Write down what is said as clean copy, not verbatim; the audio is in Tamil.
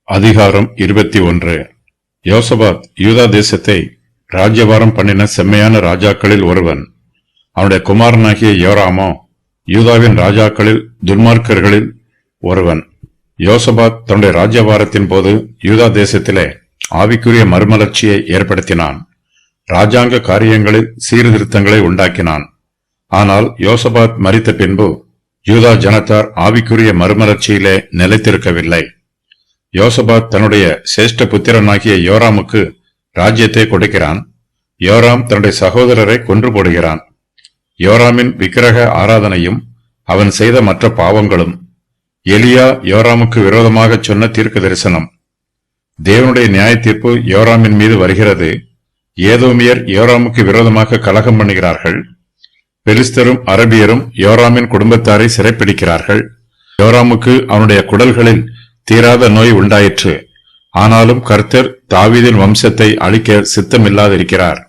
அதிகாரம் 21. யோசபாத் யூதா தேசத்தை ராஜ்யபாரம் பண்ணின செம்மையான ராஜாக்களில் ஒருவன். அவனுடைய குமாரனாகிய யோராமோ யூதாவின் ராஜாக்களில் துன்மார்க்கர்களில் ஒருவன். யோசபாத் தன்னுடைய ராஜ்யபாரத்தின் போது யூதா தேசத்திலே ஆவிக்குரிய மறுமலர்ச்சியை ஏற்படுத்தினான். ராஜாங்க காரியங்களில் சீர்திருத்தங்களை உண்டாக்கினான். ஆனால் யோசபாத் மரித்த பின்பு யூதா ஜனத்தார் ஆவிக்குரிய மறுமலர்ச்சியிலே நிலைத்திருக்கவில்லை. யோசபாத் தன்னுடைய சிரேஷ்ட புத்திரனாகிய யோராமுக்கு ராஜ்யத்தை கொடுக்கிறான். யோராம் தன்னுடைய சகோதரரை கொன்று போடுகிறான். யோராமின் விக்கிரக ஆராதனையும் அவன் செய்த மற்ற பாவங்களும், எலியா யோராமுக்கு விரோதமாக சொன்ன தீர்க்க தரிசனம். தேவனுடைய நியாய தீர்ப்பு யோராமின் மீது வருகிறது. ஏதோமியர் யோராமுக்கு விரோதமாக கலகம் பண்ணுகிறார்கள். பெலிஸ்தரும் அரபியரும் யோராமின் குடும்பத்தாரை சிறைப்பிடிக்கிறார்கள். யோராமுக்கு அவனுடைய குடல்களில் தீராத நோய் உண்டாயிற்று. ஆனாலும் கர்த்தர் தாவீதின் வம்சத்தை அழிக்க சித்தமில்லாதிருக்கிறார்.